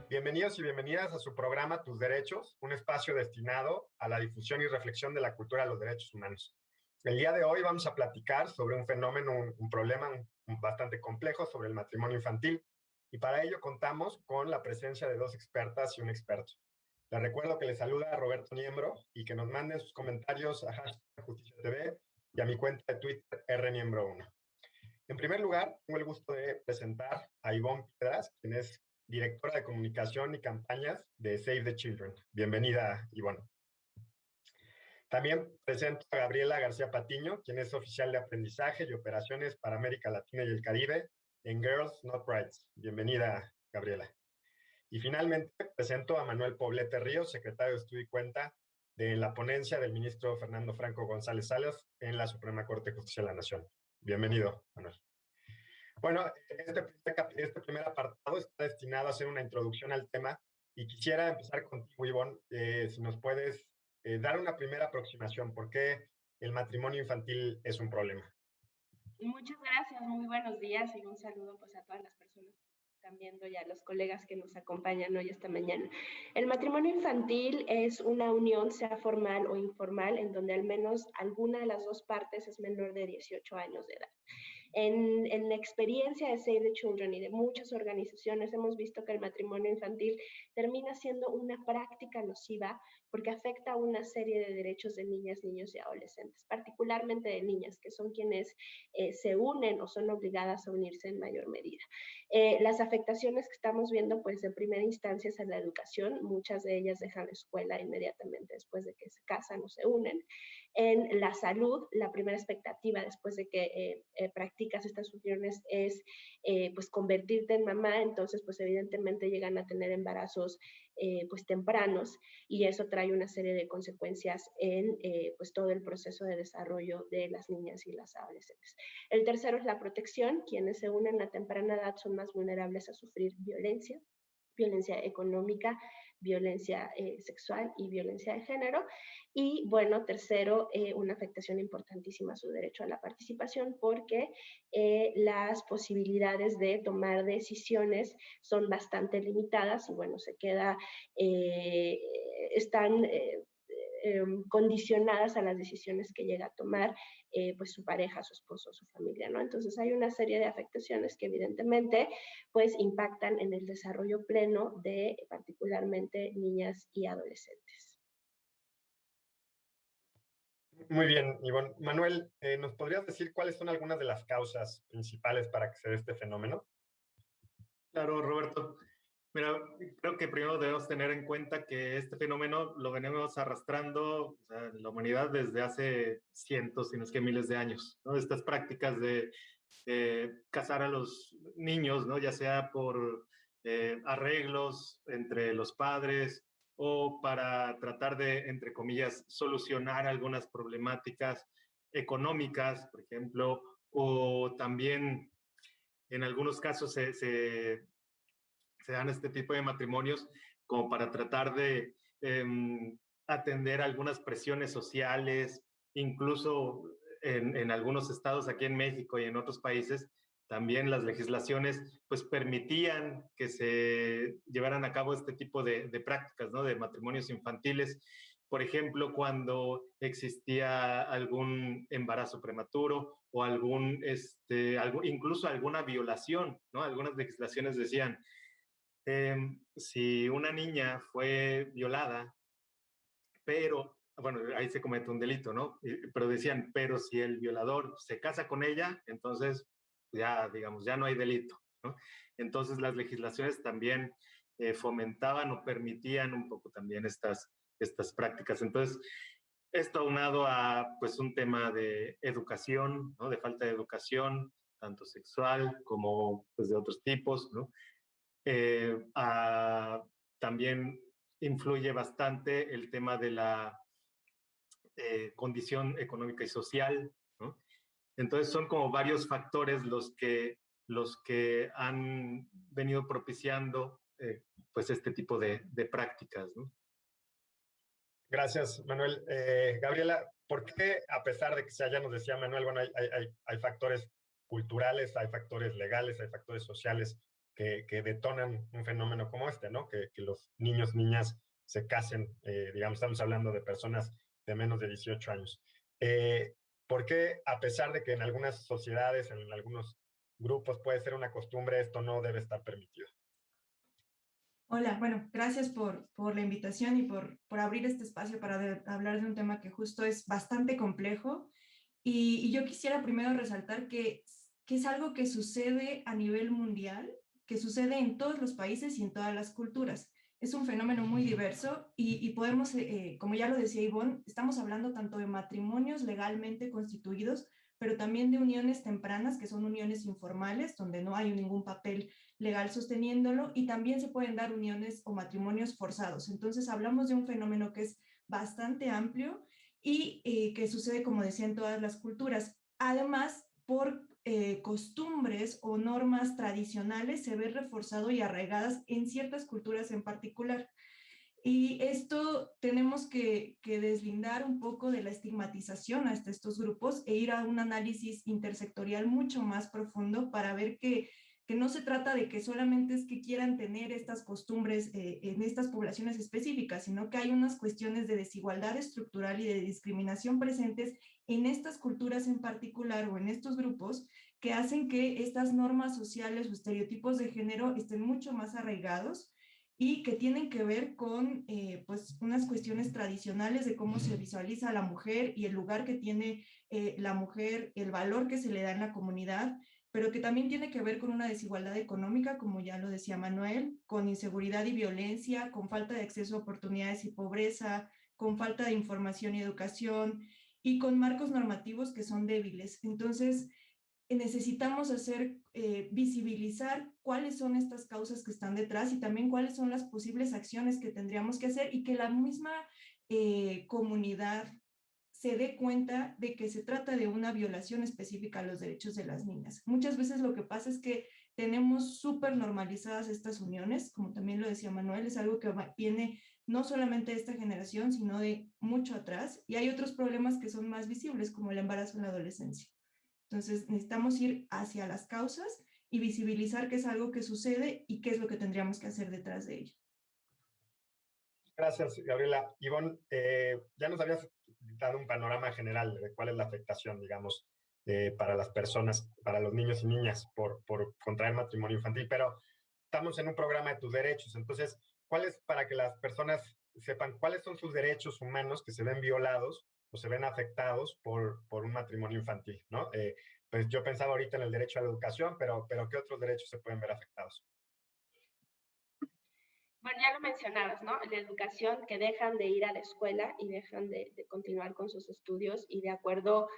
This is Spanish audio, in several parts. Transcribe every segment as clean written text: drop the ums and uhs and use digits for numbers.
Bienvenidos y bienvenidas a su programa Tus Derechos, un espacio destinado a la difusión y reflexión de la cultura de los derechos humanos. El día de hoy vamos a platicar sobre un fenómeno, un problema bastante complejo sobre el matrimonio infantil, y para ello contamos con la presencia de dos expertas y un experto. Les recuerdo que les saluda Roberto Niembro y que nos manden sus comentarios a #JusticiaTV y a mi cuenta de Twitter rniembro1. En primer lugar, tengo el gusto de presentar a Ivonne Piedras, quien es directora de comunicación y campañas de Save the Children. Bienvenida, Ivonne. También presento a Gabriela García Patiño, quien es oficial de aprendizaje y operaciones para América Latina y el Caribe en Girls Not Rights. Bienvenida, Gabriela. Y finalmente presento a Manuel Poblete Ríos, secretario de Estudio y Cuenta de la ponencia del ministro Fernando Franco González Salas en la Suprema Corte de Justicia de la Nación. Bienvenido, Manuel. Bueno, este primer apartado está destinado a hacer una introducción al tema y quisiera empezar contigo, Ivonne, si nos puedes dar una primera aproximación. ¿Por qué el matrimonio infantil es un problema? Muchas gracias, muy buenos días y un saludo pues a todas las personas que están viendo y a los colegas que nos acompañan hoy esta mañana. El matrimonio infantil es una unión, sea formal o informal, en donde al menos alguna de las dos partes es menor de 18 años de edad. En la experiencia de Save the Children y de muchas organizaciones hemos visto que el matrimonio infantil termina siendo una práctica nociva porque afecta a una serie de derechos de niñas, niños y adolescentes, particularmente de niñas, que son quienes se unen o son obligadas a unirse en mayor medida. Las afectaciones que estamos viendo, pues en primera instancia es en la educación, muchas de ellas dejan la escuela inmediatamente después de que se casan o se unen. En la salud, la primera expectativa después de que practicas estas uniones es pues convertirte en mamá, entonces pues evidentemente llegan a tener embarazos pues tempranos y eso trae una serie de consecuencias en pues todo el proceso de desarrollo de las niñas y las adolescentes. El tercero es la protección, quienes se unen a temprana edad son más vulnerables a sufrir violencia económica, violencia sexual y violencia de género. Y bueno, tercero, una afectación importantísima a su derecho a la participación porque las posibilidades de tomar decisiones son bastante limitadas y bueno, están condicionadas a las decisiones que llega a tomar pues su pareja, su esposo, su familia, ¿no? Entonces hay una serie de afectaciones que evidentemente pues impactan en el desarrollo pleno de particularmente niñas y adolescentes. Muy bien, Ivonne. Manuel, ¿nos podrías decir cuáles son algunas de las causas principales para que se dé este fenómeno? Claro, Roberto. Mira, creo que primero debemos tener en cuenta que este fenómeno lo venimos arrastrando, o sea, la humanidad desde hace cientos, si no es que miles de años, ¿no? Estas prácticas de casar a los niños, ¿no? Ya sea por arreglos entre los padres o para tratar de, entre comillas, solucionar algunas problemáticas económicas, por ejemplo, o también en algunos casos se dan este tipo de matrimonios como para tratar de atender algunas presiones sociales, incluso en algunos estados aquí en México y en otros países, también las legislaciones pues permitían que se llevaran a cabo este tipo de prácticas, ¿no? De matrimonios infantiles. Por ejemplo, cuando existía algún embarazo prematuro o incluso alguna violación, ¿no? Algunas legislaciones decían, si una niña fue violada, pero, bueno, ahí se comete un delito, ¿no? Pero decían, pero si el violador se casa con ella, entonces ya, digamos, ya no hay delito, ¿no? Entonces las legislaciones también fomentaban o permitían un poco también estas prácticas. Entonces, esto aunado a pues un tema de educación, ¿no? De falta de educación, tanto sexual como pues, de otros tipos, ¿no? También influye bastante el tema de la condición económica y social, ¿no? Entonces son como varios factores los que han venido propiciando pues este tipo de prácticas, ¿no? Gracias, Manuel. Gabriela, ¿por qué, a pesar de que ya nos decía Manuel, bueno, hay factores culturales, hay factores legales, hay factores sociales que detonan un fenómeno como este, ¿no? Que los niños, niñas se casen, digamos, estamos hablando de personas de menos de 18 años. Eh, ¿Por qué, a pesar de que en algunas sociedades, en algunos grupos puede ser una costumbre, esto no debe estar permitido? Hola, bueno, gracias por la invitación y por abrir este espacio para hablar de un tema que justo es bastante complejo. Y yo quisiera primero resaltar que es algo que sucede a nivel mundial, que sucede en todos los países y en todas las culturas. Es un fenómeno muy diverso y podemos, como ya lo decía Ivonne, estamos hablando tanto de matrimonios legalmente constituidos, pero también de uniones tempranas, que son uniones informales, donde no hay ningún papel legal sosteniéndolo, y también se pueden dar uniones o matrimonios forzados. Entonces, hablamos de un fenómeno que es bastante amplio y que sucede, como decía, en todas las culturas. Además, por costumbres o normas tradicionales se ve reforzado y arraigadas en ciertas culturas en particular. Y esto tenemos que deslindar un poco de la estigmatización hasta estos grupos e ir a un análisis intersectorial mucho más profundo para ver que no se trata de que solamente es que quieran tener estas costumbres en estas poblaciones específicas, sino que hay unas cuestiones de desigualdad estructural y de discriminación presentes en estas culturas en particular o en estos grupos que hacen que estas normas sociales o estereotipos de género estén mucho más arraigados y que tienen que ver con pues unas cuestiones tradicionales de cómo se visualiza a la mujer y el lugar que tiene la mujer, el valor que se le da en la comunidad, pero que también tiene que ver con una desigualdad económica, como ya lo decía Manuel, con inseguridad y violencia, con falta de acceso a oportunidades y pobreza, con falta de información y educación y con marcos normativos que son débiles. Entonces, necesitamos hacer visibilizar cuáles son estas causas que están detrás y también cuáles son las posibles acciones que tendríamos que hacer y que la misma comunidad se dé cuenta de que se trata de una violación específica a los derechos de las niñas. Muchas veces lo que pasa es que tenemos súper normalizadas estas uniones, como también lo decía Manuel, es algo que viene no solamente de esta generación, sino de mucho atrás, y hay otros problemas que son más visibles, como el embarazo en la adolescencia. Entonces, necesitamos ir hacia las causas y visibilizar qué es algo que sucede y qué es lo que tendríamos que hacer detrás de ello. Gracias, Gabriela. Ivonne, ya nos habías dado un panorama general de cuál es la afectación, digamos, para las personas, para los niños y niñas por contraer matrimonio infantil, pero estamos en un programa de tus derechos, entonces, ¿cuáles, para que las personas sepan cuáles son sus derechos humanos que se ven violados o se ven afectados por un matrimonio infantil, ¿no? Pues yo pensaba ahorita en el derecho a la educación, pero ¿qué otros derechos se pueden ver afectados? Bueno, ya lo mencionabas, ¿no? La educación, que dejan de ir a la escuela y dejan de continuar con sus estudios, y de acuerdo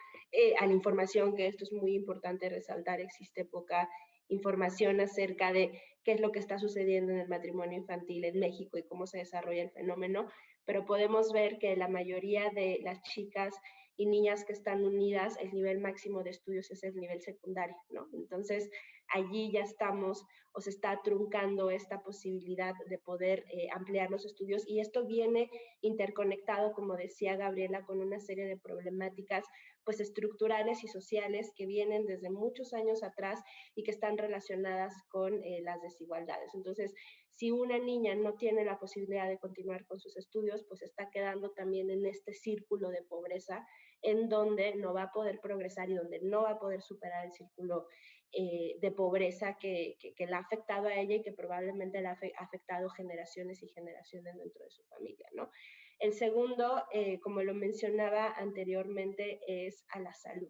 a la información, que esto es muy importante resaltar, existe poca información acerca de qué es lo que está sucediendo en el matrimonio infantil en México y cómo se desarrolla el fenómeno, pero podemos ver que la mayoría de las chicas y niñas que están unidas, el nivel máximo de estudios es el nivel secundario, ¿no? Entonces, allí ya estamos o se está truncando esta posibilidad de poder ampliar los estudios, y esto viene interconectado, como decía Gabriela, con una serie de problemáticas pues estructurales y sociales que vienen desde muchos años atrás y que están relacionadas con las desigualdades. Entonces, si una niña no tiene la posibilidad de continuar con sus estudios, pues está quedando también en este círculo de pobreza en donde no va a poder progresar y donde no va a poder superar el círculo de pobreza que la ha afectado a ella y que probablemente la ha afectado generaciones y generaciones dentro de su familia, ¿no? El segundo, como lo mencionaba anteriormente, es a la salud.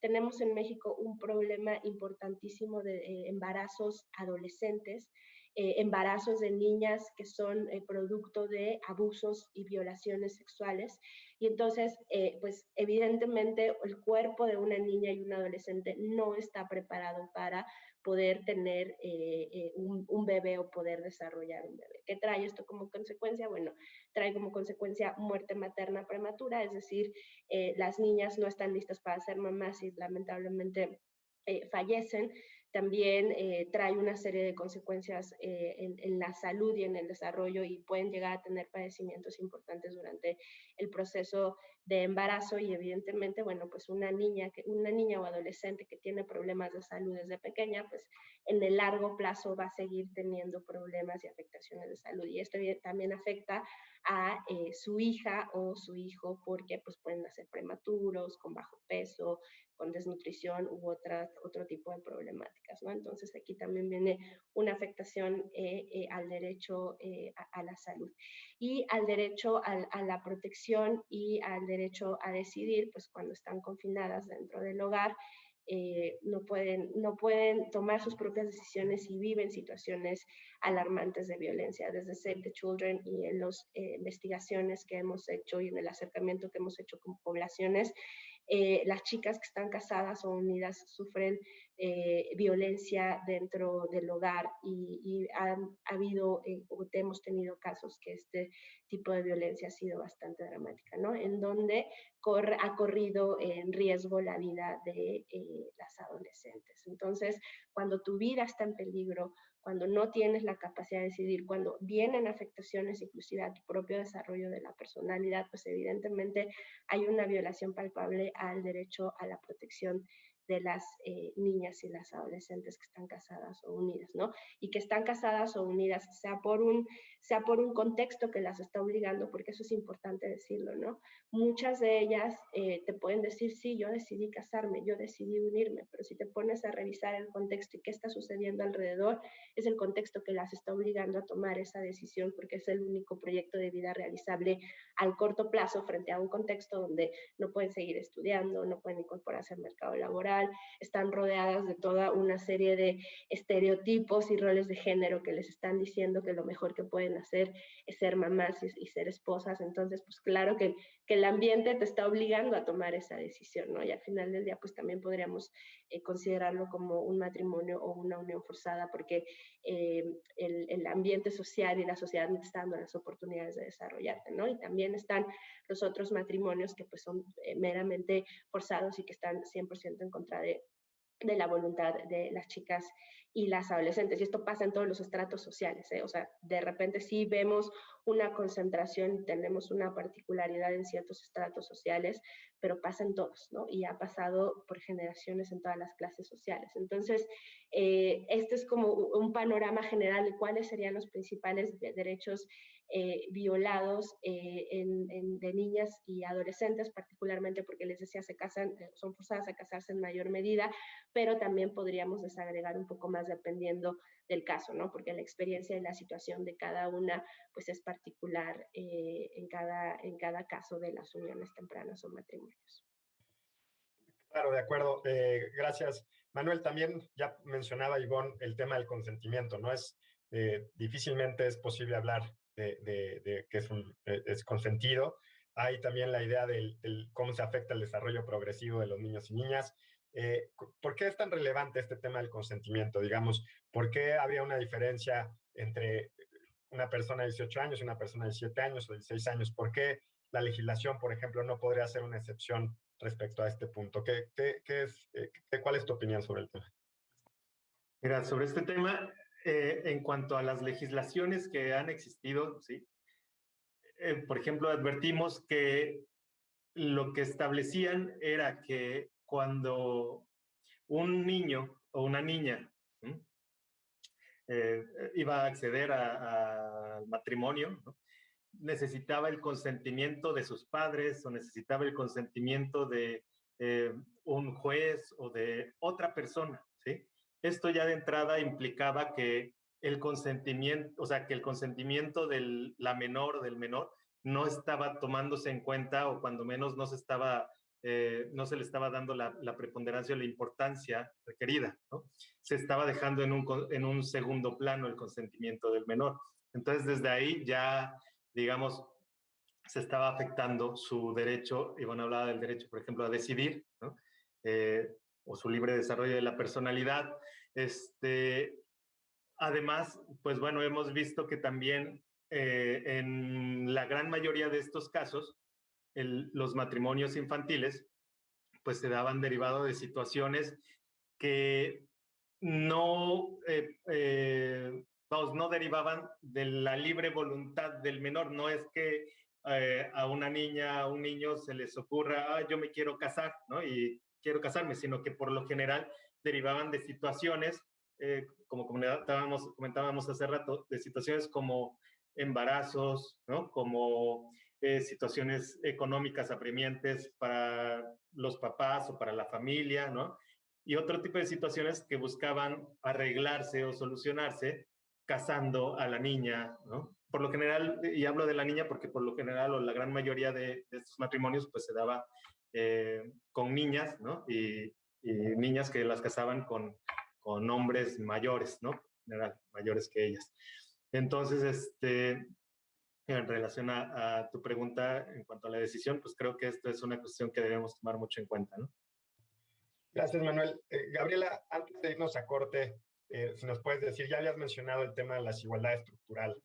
Tenemos en México un problema importantísimo de embarazos adolescentes, embarazos de niñas que son producto de abusos y violaciones sexuales. Y entonces, pues evidentemente el cuerpo de una niña y un adolescente no está preparado para poder tener un bebé o poder desarrollar un bebé. ¿Qué trae esto como consecuencia? Bueno, trae como consecuencia muerte materna prematura, es decir, las niñas no están listas para ser mamás y lamentablemente fallecen. también trae una serie de consecuencias en la salud y en el desarrollo, y pueden llegar a tener padecimientos importantes durante el proceso de embarazo. Y evidentemente, bueno, pues una niña o adolescente que tiene problemas de salud desde pequeña, pues en el largo plazo va a seguir teniendo problemas y afectaciones de salud. Y esto también afecta a su hija o su hijo, porque pues pueden nacer prematuros, con bajo peso, con desnutrición u otro tipo de problemáticas, ¿no? Entonces aquí también viene una afectación al derecho a la salud y al derecho a la protección y al derecho a decidir, pues cuando están confinadas dentro del hogar, no pueden tomar sus propias decisiones y viven situaciones alarmantes de violencia. Desde Save the Children y en las investigaciones que hemos hecho y en el acercamiento que hemos hecho con poblaciones, las chicas que están casadas o unidas sufren violencia dentro del hogar, y ha habido, hemos tenido casos que este tipo de violencia ha sido bastante dramática, ¿no? En donde ha corrido en riesgo la vida de las adolescentes. Entonces, cuando tu vida está en peligro, cuando no tienes la capacidad de decidir, cuando vienen afectaciones inclusive a tu propio desarrollo de la personalidad, pues evidentemente hay una violación palpable al derecho a la protección de las niñas y las adolescentes que están casadas o unidas, ¿no? Y que están casadas o unidas, sea por un contexto que las está obligando, porque eso es importante decirlo, ¿no? Muchas de ellas te pueden decir, sí, yo decidí casarme, yo decidí unirme, pero si te pones a revisar el contexto y qué está sucediendo alrededor, es el contexto que las está obligando a tomar esa decisión, porque es el único proyecto de vida realizable al corto plazo frente a un contexto donde no pueden seguir estudiando, no pueden incorporarse al mercado laboral, están rodeadas de toda una serie de estereotipos y roles de género que les están diciendo que lo mejor que pueden hacer es ser mamás y ser esposas. Entonces, pues claro que el ambiente te está obligando a tomar esa decisión, ¿no? Y al final del día, pues también podríamos considerarlo como un matrimonio o una unión forzada, porque el ambiente social y la sociedad no te está dando las oportunidades de desarrollarte, ¿no? Y también están los otros matrimonios que pues son meramente forzados y que están 100% en contra de la voluntad de las chicas y las adolescentes. Y esto pasa en todos los estratos sociales, ¿eh? O sea, de repente sí vemos una concentración, tenemos una particularidad en ciertos estratos sociales, pero pasa en todos, ¿no? Y ha pasado por generaciones en todas las clases sociales. Entonces, este es como un panorama general de cuáles serían los principales derechos violados de niñas y adolescentes, particularmente porque les decía, se casan, son forzadas a casarse en mayor medida, pero también podríamos desagregar un poco más dependiendo del caso, ¿no? Porque la experiencia y la situación de cada una, pues es particular en cada caso de las uniones tempranas o matrimonios. Claro, de acuerdo. Gracias. Manuel, también ya mencionaba Ivonne el tema del consentimiento, ¿no? Difícilmente es posible hablar de que es consentido. Hay también la idea del cómo se afecta el desarrollo progresivo de los niños y niñas. ¿Por qué es tan relevante este tema del consentimiento? Digamos, ¿por qué habría una diferencia entre una persona de 18 años y una persona de 7 años o 16 años? ¿Por qué la legislación, por ejemplo, no podría ser una excepción respecto a este punto? ¿Cuál es tu opinión sobre el tema? Mira, sobre este tema, en cuanto a las legislaciones que han existido, ¿sí? Por ejemplo, advertimos que lo que establecían era que cuando un niño o una niña iba a acceder al matrimonio, ¿no? Necesitaba el consentimiento de sus padres o necesitaba el consentimiento de un juez o de otra persona, ¿sí? Esto ya de entrada implicaba que el consentimiento, o sea, que el consentimiento de la menor o del menor no estaba tomándose en cuenta, o cuando menos no se le estaba dando la preponderancia o la importancia requerida, ¿no? Se estaba dejando en un segundo plano el consentimiento del menor. Entonces, desde ahí ya, digamos, se estaba afectando su derecho, y bueno, hablaba del derecho, por ejemplo, a decidir, ¿no? O su libre desarrollo de la personalidad. Además, pues bueno, hemos visto que también en la gran mayoría de estos casos, los matrimonios infantiles, pues se daban derivado de situaciones que no, vamos, no derivaban de la libre voluntad del menor. No es que a una niña, a un niño se les ocurra, yo me quiero casar, ¿no? Y quiero casarme, sino que por lo general derivaban de situaciones, como comentábamos hace rato, de situaciones como embarazos, ¿no? Como situaciones económicas apremiantes para los papás o para la familia, ¿no? Y otro tipo de situaciones que buscaban arreglarse o solucionarse casando a la niña, ¿no? Por lo general, y hablo de la niña porque por lo general o la gran mayoría de estos matrimonios pues se daba con niñas, ¿no? Y niñas que las casaban con hombres mayores, ¿no? En general, mayores que ellas. Entonces, en relación a tu pregunta en cuanto a la decisión, pues creo que esto es una cuestión que debemos tomar mucho en cuenta, ¿no? Gracias, Manuel. Gabriela, antes de irnos a corte, si nos puedes decir, ya habías mencionado el tema de la desigualdad estructural.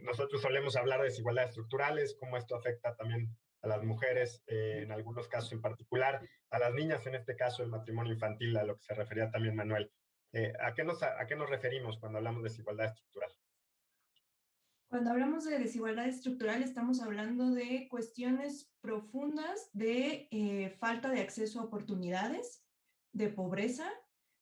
Nosotros solemos hablar de desigualdades estructurales, cómo esto afecta también a las mujeres, en algunos casos en particular, a las niñas, en este caso el matrimonio infantil, a lo que se refería también Manuel. ¿A qué nos referimos cuando hablamos de desigualdad estructural? Cuando hablamos de desigualdad estructural, estamos hablando de cuestiones profundas de falta de acceso a oportunidades, de pobreza,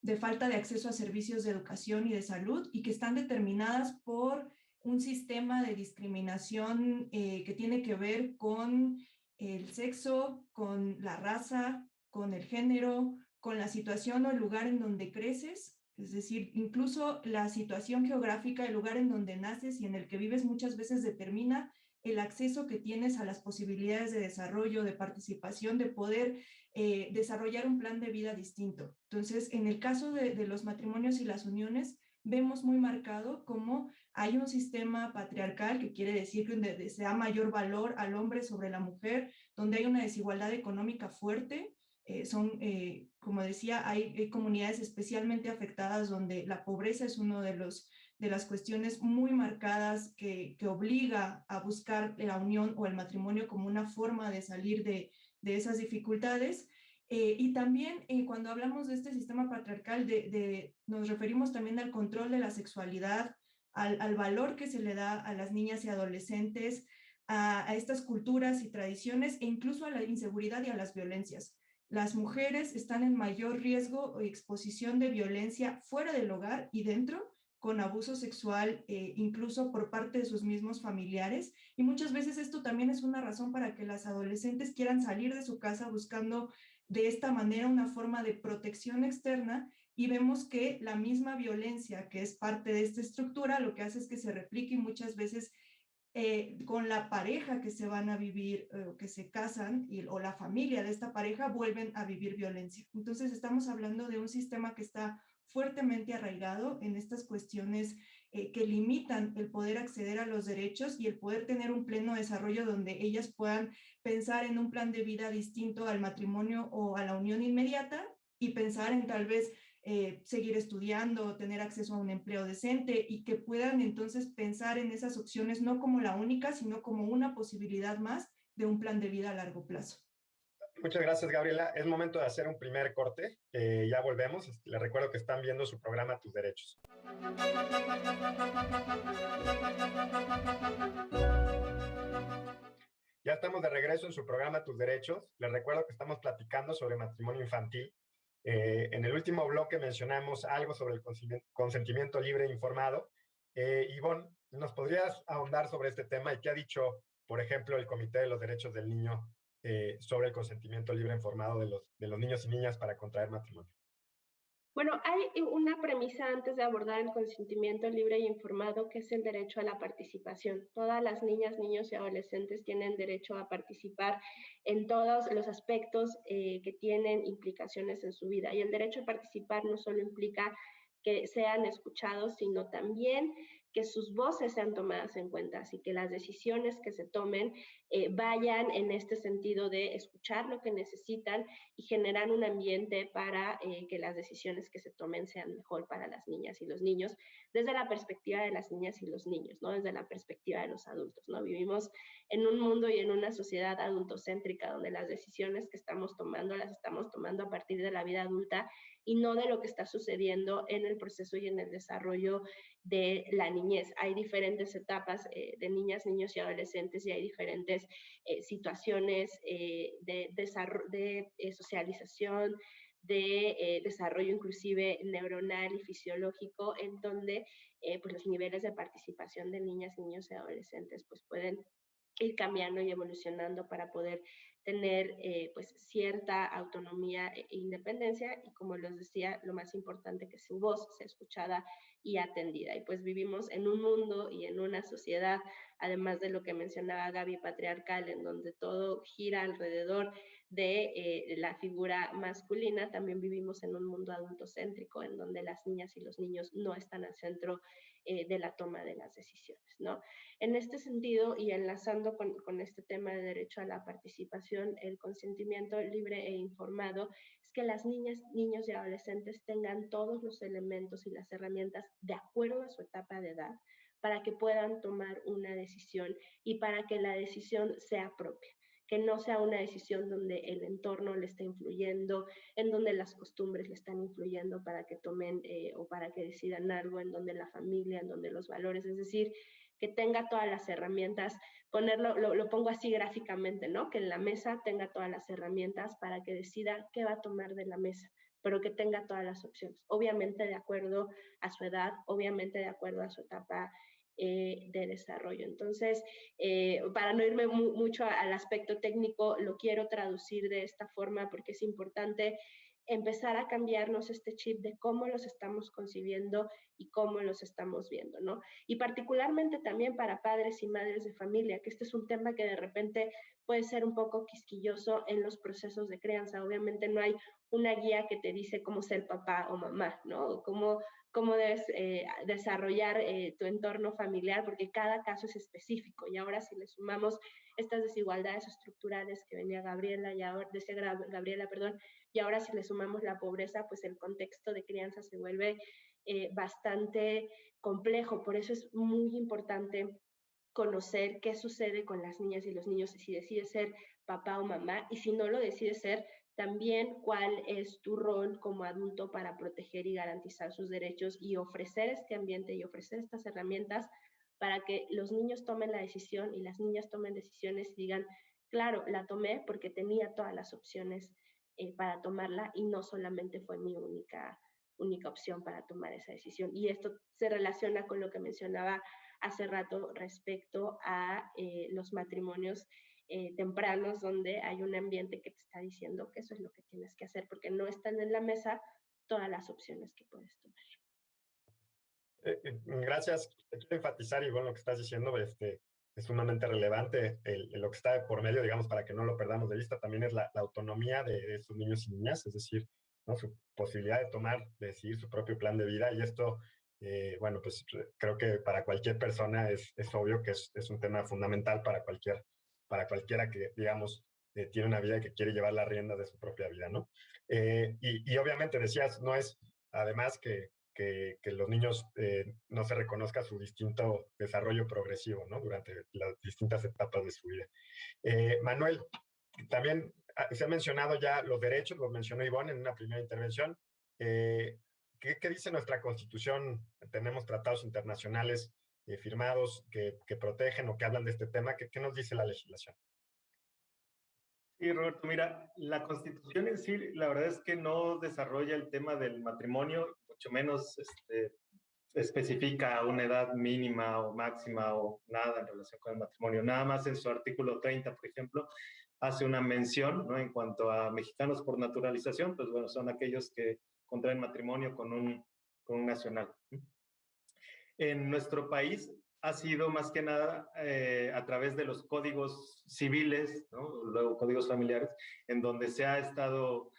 de falta de acceso a servicios de educación y de salud, y que están determinadas por un sistema de discriminación que tiene que ver con el sexo, con la raza, con el género, con la situación o el lugar en donde creces. Es decir, incluso la situación geográfica, el lugar en donde naces y en el que vives muchas veces determina el acceso que tienes a las posibilidades de desarrollo, de participación, de poder desarrollar un plan de vida distinto. Entonces, en el caso de los matrimonios y las uniones, vemos muy marcado cómo hay un sistema patriarcal, que quiere decir que se da mayor valor al hombre sobre la mujer, donde hay una desigualdad económica fuerte. Como decía, hay comunidades especialmente afectadas donde la pobreza es uno de las cuestiones muy marcadas que obliga a buscar la unión o el matrimonio como una forma de salir de esas dificultades. Y también cuando hablamos de este sistema patriarcal, nos referimos también al control de la sexualidad, al valor que se le da a las niñas y adolescentes, a estas culturas y tradiciones, e incluso a la inseguridad y a las violencias. Las mujeres están en mayor riesgo o exposición de violencia fuera del hogar y dentro, con abuso sexual, incluso por parte de sus mismos familiares. Y muchas veces esto también es una razón para que las adolescentes quieran salir de su casa buscando de esta manera una forma de protección externa, y vemos que la misma violencia que es parte de esta estructura lo que hace es que se replique y muchas veces con la pareja que se van a vivir, que se casan, o la familia de esta pareja vuelven a vivir violencia. Entonces estamos hablando de un sistema que está fuertemente arraigado en estas cuestiones que limitan el poder acceder a los derechos y el poder tener un pleno desarrollo donde ellas puedan pensar en un plan de vida distinto al matrimonio o a la unión inmediata, y pensar en tal vez seguir estudiando, tener acceso a un empleo decente, y que puedan entonces pensar en esas opciones no como la única, sino como una posibilidad más de un plan de vida a largo plazo. Muchas gracias, Gabriela. Es momento de hacer un primer corte. Ya volvemos. Les recuerdo que están viendo su programa Tus Derechos. Ya estamos de regreso en su programa Tus Derechos. Les recuerdo que estamos platicando sobre matrimonio infantil. En el último bloque mencionamos algo sobre el consentimiento libre e informado. Ivonne, ¿nos podrías ahondar sobre este tema y qué ha dicho, por ejemplo, el Comité de los Derechos del Niño sobre el consentimiento libre e informado de los niños y niñas para contraer matrimonio? Bueno, hay una premisa antes de abordar el consentimiento libre e informado, que es el derecho a la participación. Todas las niñas, niños y adolescentes tienen derecho a participar en todos los aspectos que tienen implicaciones en su vida. Y el derecho a participar no solo implica que sean escuchados, sino también que sus voces sean tomadas en cuenta, así que las decisiones que se tomen vayan en este sentido de escuchar lo que necesitan y generar un ambiente para que las decisiones que se tomen sean mejor para las niñas y los niños, desde la perspectiva de las niñas y los niños, ¿no? Desde la perspectiva de los adultos, ¿no? Vivimos en un mundo y en una sociedad adultocéntrica donde las decisiones que estamos tomando las estamos tomando a partir de la vida adulta y no de lo que está sucediendo en el proceso y en el desarrollo de la niñez. Hay diferentes etapas de niñas, niños y adolescentes y hay diferentes situaciones de socialización, de desarrollo inclusive neuronal y fisiológico, en donde pues los niveles de participación de niñas, niños y adolescentes pues pueden ir cambiando y evolucionando para poder tener pues cierta autonomía e independencia y como les decía, lo más importante que su voz sea escuchada y atendida. Y pues vivimos en un mundo y en una sociedad, además de lo que mencionaba Gaby, patriarcal, en donde todo gira alrededor de la figura masculina, también vivimos en un mundo adultocéntrico, en donde las niñas y los niños no están al centro de la toma de las decisiones, ¿no? En este sentido, y enlazando con este tema de derecho a la participación, el consentimiento libre e informado es que las niñas, niños y adolescentes tengan todos los elementos y las herramientas de acuerdo a su etapa de edad para que puedan tomar una decisión y para que la decisión sea propia, que no sea una decisión donde el entorno le está influyendo, en donde las costumbres le están influyendo para que tomen o para que decidan algo, en donde la familia, en donde los valores, es decir, que tenga todas las herramientas, lo pongo así gráficamente, ¿no? Que en la mesa tenga todas las herramientas para que decida qué va a tomar de la mesa, pero que tenga todas las opciones, obviamente de acuerdo a su edad, obviamente de acuerdo a su etapa de desarrollo. Entonces, para no irme mucho al aspecto técnico, lo quiero traducir de esta forma porque es importante empezar a cambiarnos este chip de cómo los estamos concibiendo y cómo los estamos viendo, ¿no? Y particularmente también para padres y madres de familia, que este es un tema que de repente puede ser un poco quisquilloso en los procesos de crianza. Obviamente no hay una guía que te dice cómo ser papá o mamá, ¿no? O cómo debes desarrollar tu entorno familiar, porque cada caso es específico. Y ahora si le sumamos estas desigualdades estructurales que venía Gabriela, y ahora, decía Gabriela, perdón, y ahora si le sumamos la pobreza, pues el contexto de crianza se vuelve bastante complejo. Por eso es muy importante conocer qué sucede con las niñas y los niños si decides ser papá o mamá y si no lo decides ser, también cuál es tu rol como adulto para proteger y garantizar sus derechos y ofrecer este ambiente y ofrecer estas herramientas para que los niños tomen la decisión y las niñas tomen decisiones y digan, claro, la tomé porque tenía todas las opciones para tomarla y no solamente fue mi única opción para tomar esa decisión. Y esto se relaciona con lo que mencionaba hace rato respecto a los matrimonios tempranos, donde hay un ambiente que te está diciendo que eso es lo que tienes que hacer, porque no están en la mesa todas las opciones que puedes tomar. Gracias. Quiero enfatizar, y bueno, lo que estás diciendo es sumamente relevante. Lo que está de por medio, digamos, para que no lo perdamos de vista, también es la autonomía de estos niños y niñas, es decir, ¿no? Su posibilidad de tomar, de decidir su propio plan de vida. Y esto, bueno, pues creo que para cualquier persona es obvio que es un tema fundamental para cualquiera que, digamos, tiene una vida y que quiere llevar la rienda de su propia vida, ¿no? Y obviamente decías, no es, además que los niños no se reconozca su distinto desarrollo progresivo, ¿no? Durante las distintas etapas de su vida. Manuel, también se han mencionado ya los derechos, los mencionó Ivonne en una primera intervención. ¿Qué dice nuestra Constitución? Tenemos tratados internacionales firmados que protegen o que hablan de este tema. ¿Qué nos dice la legislación? Sí, Roberto, mira, la Constitución en sí, la verdad es que no desarrolla el tema del matrimonio, mucho menos especifica una edad mínima o máxima o nada en relación con el matrimonio. Nada más en su artículo 30, por ejemplo, hace una mención, ¿no? En cuanto a mexicanos por naturalización, pues bueno, son aquellos que contraen matrimonio con un nacional. En nuestro país ha sido más que nada a través de los códigos civiles, ¿no? Luego códigos familiares, en donde se ha estado,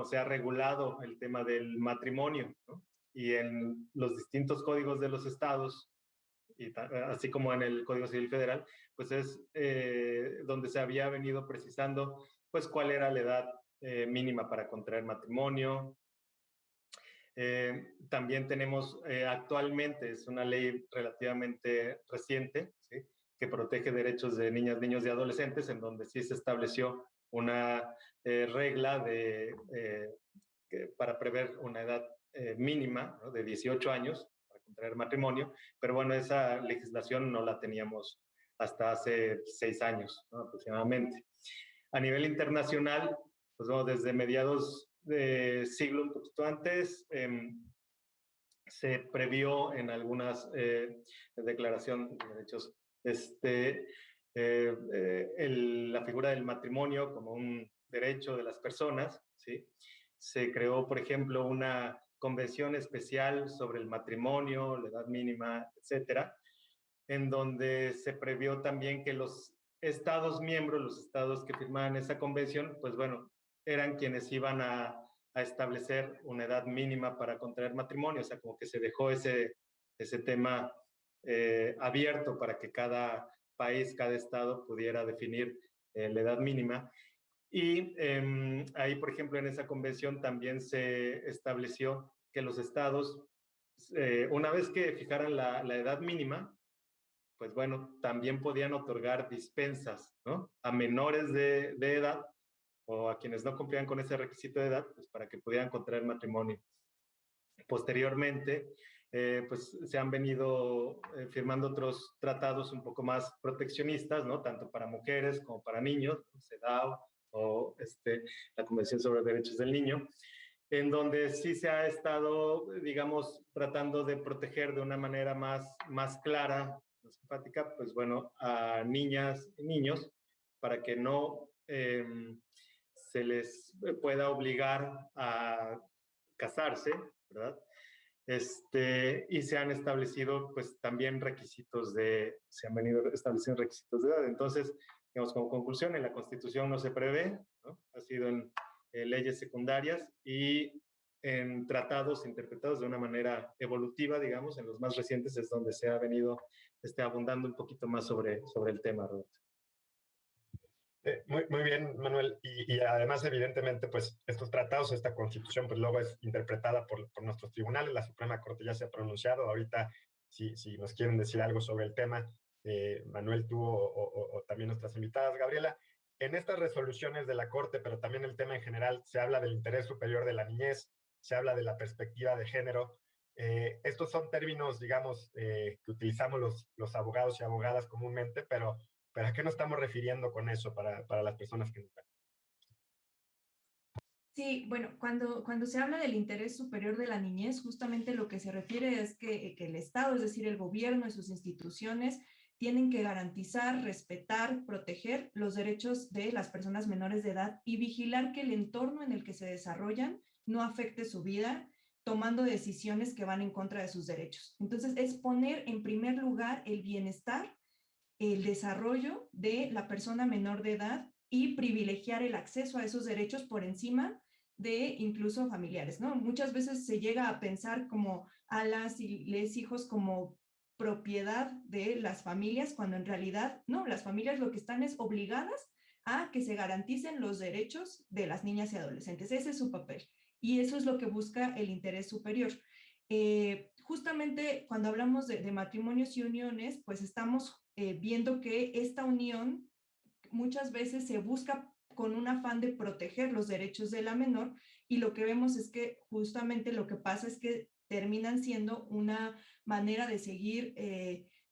se ha regulado el tema del matrimonio, ¿no? Y en los distintos códigos de los estados y así como en el Código Civil Federal, pues es donde se había venido precisando pues cuál era la edad mínima para contraer matrimonio. También tenemos actualmente, es una ley relativamente reciente, ¿sí?, que protege derechos de niñas, niños y adolescentes, en donde sí se estableció una regla para prever una edad mínima, ¿no?, de 18 años para contraer matrimonio, pero bueno, esa legislación no la teníamos hasta hace 6 años, ¿no?, aproximadamente. A nivel internacional, pues bueno, desde mediados de siglo, un poquito antes, se previó en algunas declaraciones de derechos la figura del matrimonio como un derecho de las personas, ¿sí? Se creó, por ejemplo, una convención especial sobre el matrimonio, la edad mínima, etcétera, en donde se previó también que los estados miembros, los estados que firmaban esa convención, pues bueno, eran quienes iban a establecer una edad mínima para contraer matrimonio, o sea, como que se dejó ese tema abierto para que cada país, cada estado pudiera definir la edad mínima. Y ahí, por ejemplo, en esa convención también se estableció que los estados, una vez que fijaran la edad mínima, pues bueno, también podían otorgar dispensas, ¿no?, a menores de edad o a quienes no cumplían con ese requisito de edad, pues para que pudieran contraer matrimonio. Posteriormente, pues se han venido firmando otros tratados un poco más proteccionistas, ¿no?, tanto para mujeres como para niños, CEDAW o la Convención sobre Derechos del Niño, en donde sí se ha estado, digamos, tratando de proteger de una manera más clara, más enfática, pues bueno, a niñas y niños, para que no se les pueda obligar a casarse, ¿verdad? Y se han establecido, pues, también se han venido estableciendo requisitos de edad. Entonces, digamos, como conclusión, en la Constitución no se prevé, ¿no? Ha sido en leyes secundarias y en tratados interpretados de una manera evolutiva, digamos, en los más recientes es donde se ha venido abundando un poquito más sobre el tema, Roberto. Muy bien, Manuel. Y además, evidentemente, pues estos tratados, esta constitución, pues luego es interpretada por nuestros tribunales. La Suprema Corte ya se ha pronunciado. Ahorita, si nos quieren decir algo sobre el tema, Manuel, tú o también nuestras invitadas, Gabriela, en estas resoluciones de la Corte, pero también el tema en general, se habla del interés superior de la niñez, se habla de la perspectiva de género. Estos son términos, digamos, que utilizamos los abogados y abogadas comúnmente, pero ¿a qué nos estamos refiriendo con eso para las personas que nos ven? Sí, bueno, cuando se habla del interés superior de la niñez, justamente lo que se refiere es que el Estado, es decir, el gobierno y sus instituciones, tienen que garantizar, respetar, proteger los derechos de las personas menores de edad y vigilar que el entorno en el que se desarrollan no afecte su vida, tomando decisiones que van en contra de sus derechos. Entonces, es poner en primer lugar el bienestar, el desarrollo de la persona menor de edad y privilegiar el acceso a esos derechos por encima de incluso familiares, ¿no? Muchas veces se llega a pensar como a las y les hijos como propiedad de las familias, cuando en realidad no, las familias lo que están es obligadas a que se garanticen los derechos de las niñas y adolescentes. Ese es su papel y eso es lo que busca el interés superior. Justamente cuando hablamos de matrimonios y uniones, pues estamos viendo que esta unión muchas veces se busca con un afán de proteger los derechos de la menor y lo que vemos es que justamente lo que pasa es que terminan siendo una manera de seguir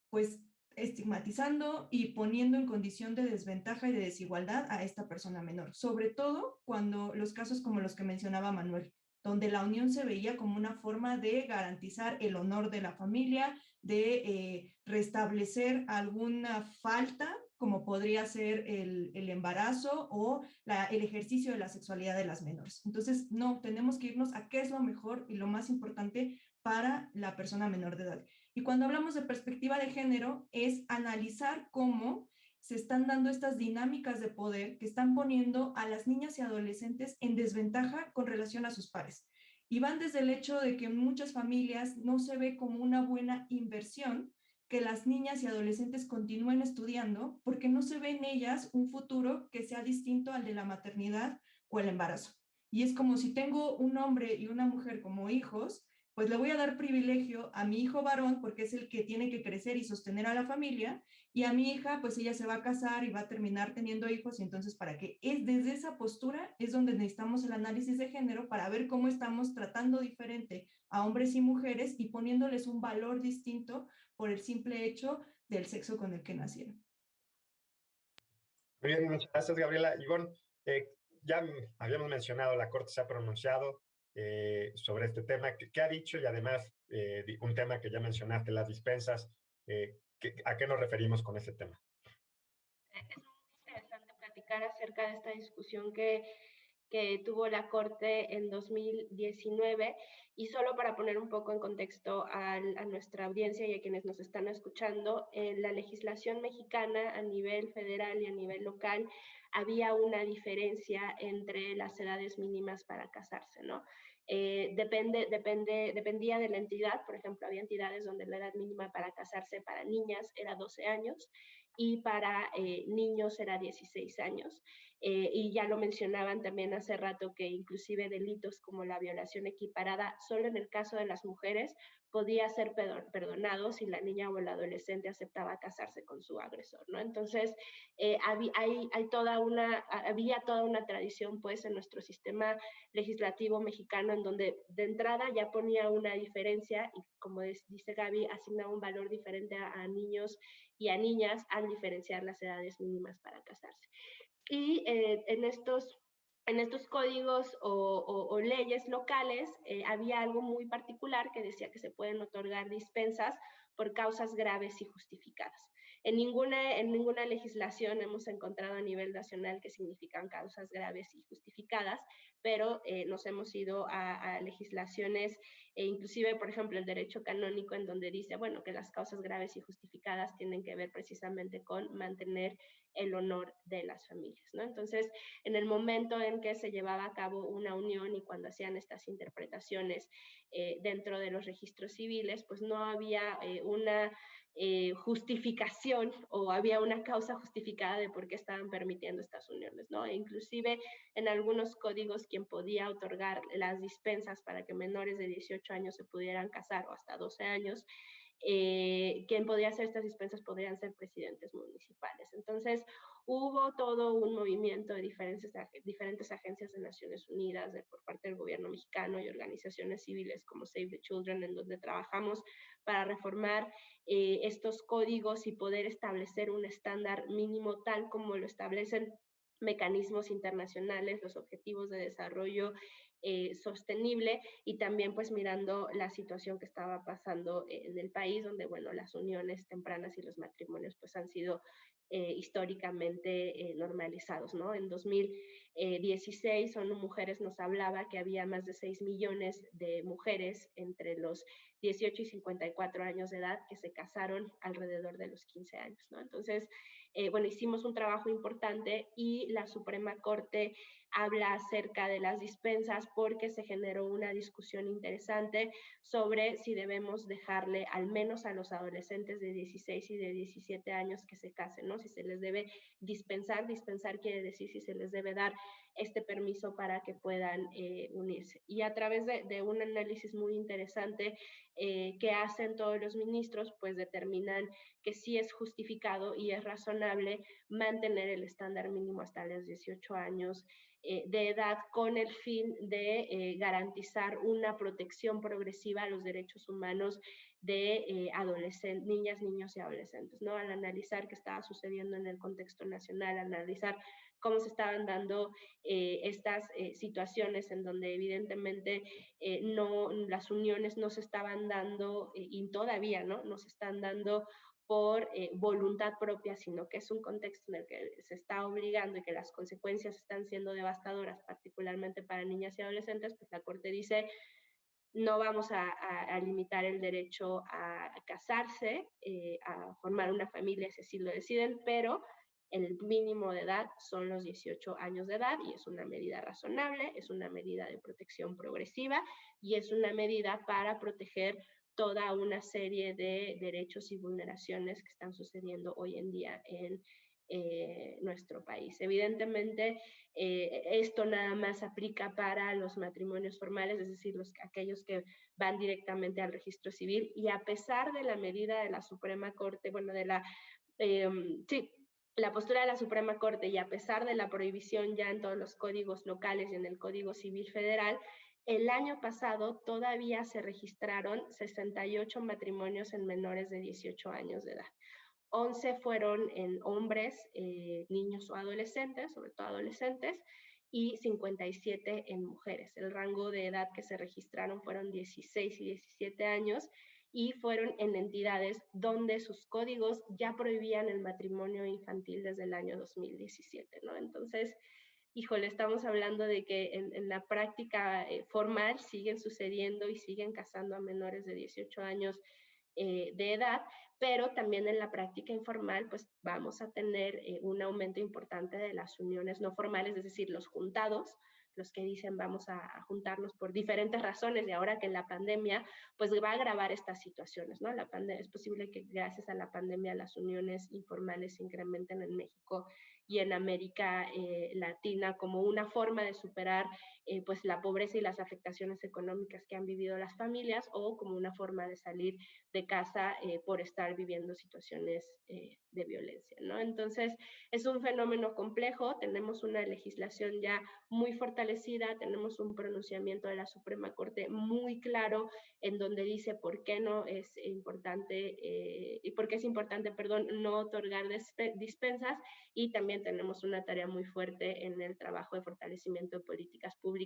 pues estigmatizando y poniendo en condición de desventaja y de desigualdad a esta persona menor, sobre todo cuando los casos como los que mencionaba Manuel, donde la unión se veía como una forma de garantizar el honor de la familia, de restablecer alguna falta, como podría ser el embarazo o el ejercicio de la sexualidad de las menores. Entonces, no, tenemos que irnos a qué es lo mejor y lo más importante para la persona menor de edad. Y cuando hablamos de perspectiva de género, es analizar cómo se están dando estas dinámicas de poder que están poniendo a las niñas y adolescentes en desventaja con relación a sus pares. Y van desde el hecho de que en muchas familias no se ve como una buena inversión que las niñas y adolescentes continúen estudiando porque no se ve en ellas un futuro que sea distinto al de la maternidad o el embarazo. Y es como si tengo un hombre y una mujer como hijos, pues le voy a dar privilegio a mi hijo varón porque es el que tiene que crecer y sostener a la familia, y a mi hija, pues ella se va a casar y va a terminar teniendo hijos, y entonces para qué es desde esa postura es donde necesitamos el análisis de género para ver cómo estamos tratando diferente a hombres y mujeres y poniéndoles un valor distinto por el simple hecho del sexo con el que nacieron. Muy bien, muchas gracias, Gabriela. Y bueno, ya habíamos mencionado, la Corte se ha pronunciado sobre este tema. ¿Qué ha dicho? Y además, un tema que ya mencionaste, las dispensas. ¿A qué nos referimos con ese tema? Es muy interesante platicar acerca de esta discusión que tuvo la Corte en 2019, y solo para poner un poco en contexto a nuestra audiencia y a quienes nos están escuchando, en la legislación mexicana a nivel federal y a nivel local había una diferencia entre las edades mínimas para casarse, ¿no? Dependía de la entidad. Por ejemplo, había entidades donde la edad mínima para casarse para niñas era 12 años y para niños era 16 años. Y ya lo mencionaban también hace rato, que inclusive delitos como la violación equiparada, solo en el caso de las mujeres, podía ser perdonado si la niña o el adolescente aceptaba casarse con su agresor, ¿no? Entonces, había toda una tradición, pues, en nuestro sistema legislativo mexicano, en donde de entrada ya ponía una diferencia y, como dice Gaby, asignaba un valor diferente a niños y a niñas al diferenciar las edades mínimas para casarse. Y en estos códigos o leyes locales había algo muy particular que decía que se pueden otorgar dispensas por causas graves y justificadas. En ninguna legislación hemos encontrado a nivel nacional que significan causas graves y justificadas, pero nos hemos ido a legislaciones, inclusive, por ejemplo, el derecho canónico, en donde dice, bueno, que las causas graves y justificadas tienen que ver precisamente con mantener el honor de las familias, ¿no? Entonces, en el momento en que se llevaba a cabo una unión y cuando hacían estas interpretaciones dentro de los registros civiles, pues no había una justificación, o había una causa justificada de por qué estaban permitiendo estas uniones, ¿no? E inclusive en algunos códigos, quien podía otorgar las dispensas para que menores de 18 años se pudieran casar, o hasta 12 años, quien podía hacer estas dispensas podrían ser presidentes municipales. Entonces, hubo todo un movimiento de diferentes agencias de Naciones Unidas, por parte del gobierno mexicano, y organizaciones civiles como Save the Children, en donde trabajamos para reformar estos códigos y poder establecer un estándar mínimo tal como lo establecen mecanismos internacionales, los objetivos de desarrollo sostenible, y también pues mirando la situación que estaba pasando en el país, donde, bueno, las uniones tempranas y los matrimonios pues han sido históricamente normalizados, ¿no? En 2016, ONU Mujeres nos hablaba que había más de 6 millones de mujeres entre los 18 y 54 años de edad que se casaron alrededor de los 15 años, ¿no? Entonces, bueno, hicimos un trabajo importante, y la Suprema Corte habla acerca de las dispensas porque se generó una discusión interesante sobre si debemos dejarle al menos a los adolescentes de 16 y de 17 años que se casen, ¿no? Si se les debe dispensar quiere decir si se les debe dar este permiso para que puedan unirse. Y a través de un análisis muy interesante que hacen todos los ministros, pues determinan que sí es justificado y es razonable mantener el estándar mínimo hasta los 18 años de edad, con el fin de garantizar una protección progresiva a los derechos humanos de niñas, niños y adolescentes, ¿no? Al analizar qué estaba sucediendo en el contexto nacional, analizar cómo se estaban dando estas situaciones en donde evidentemente las uniones no se estaban dando, y todavía no se están dando por voluntad propia, sino que es un contexto en el que se está obligando y que las consecuencias están siendo devastadoras, particularmente para niñas y adolescentes, pues la Corte dice, no vamos a limitar el derecho a casarse, a formar una familia si así lo deciden, pero el mínimo de edad son los 18 años de edad, y es una medida razonable, es una medida de protección progresiva, y es una medida para proteger toda una serie de derechos y vulneraciones que están sucediendo hoy en día en nuestro país. Evidentemente, esto nada más aplica para los matrimonios formales, es decir, aquellos que van directamente al registro civil, y a pesar de la medida de la Suprema Corte, bueno, de la, sí, la postura de la Suprema Corte, y a pesar de la prohibición ya en todos los códigos locales y en el Código Civil Federal, el año pasado todavía se registraron 68 matrimonios en menores de 18 años de edad. 11 fueron en hombres, niños o adolescentes, sobre todo adolescentes, y 57 en mujeres. El rango de edad que se registraron fueron 16 y 17 años, y fueron en entidades donde sus códigos ya prohibían el matrimonio infantil desde el año 2017, ¿no? Entonces, híjole, estamos hablando de que en la práctica formal siguen sucediendo y siguen casando a menores de 18 años de edad, pero también en la práctica informal pues vamos a tener un aumento importante de las uniones no formales, es decir, los juntados, los que dicen vamos a juntarnos por diferentes razones, y ahora que en la pandemia pues va a agravar estas situaciones, ¿no? Es posible que gracias a la pandemia las uniones informales se incrementen en México y en América Latina como una forma de superar pues la pobreza y las afectaciones económicas que han vivido las familias, o como una forma de salir de casa por estar viviendo situaciones de violencia, ¿no? Entonces, es un fenómeno complejo, tenemos una legislación ya muy fortalecida, tenemos un pronunciamiento de la Suprema Corte muy claro en donde dice por qué no es importante, y por qué es importante, perdón, no otorgar dispensas, y también tenemos una tarea muy fuerte en el trabajo de fortalecimiento de políticas públicas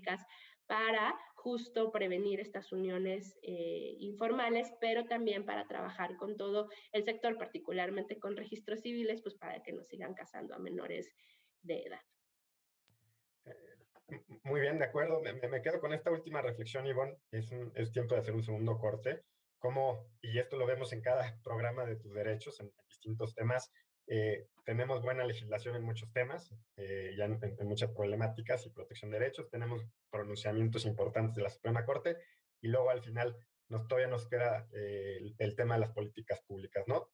para justo prevenir estas uniones informales, pero también para trabajar con todo el sector, particularmente con registros civiles, pues para que no sigan casando a menores de edad. Muy bien, de acuerdo. Me quedo con esta última reflexión, Ivonne. Es tiempo de hacer un segundo corte. Y esto lo vemos en cada programa de tus derechos, en distintos temas, tenemos buena legislación en muchos temas, ya en muchas problemáticas y protección de derechos, tenemos pronunciamientos importantes de la Suprema Corte, y luego al final todavía nos queda el tema de las políticas públicas, ¿no?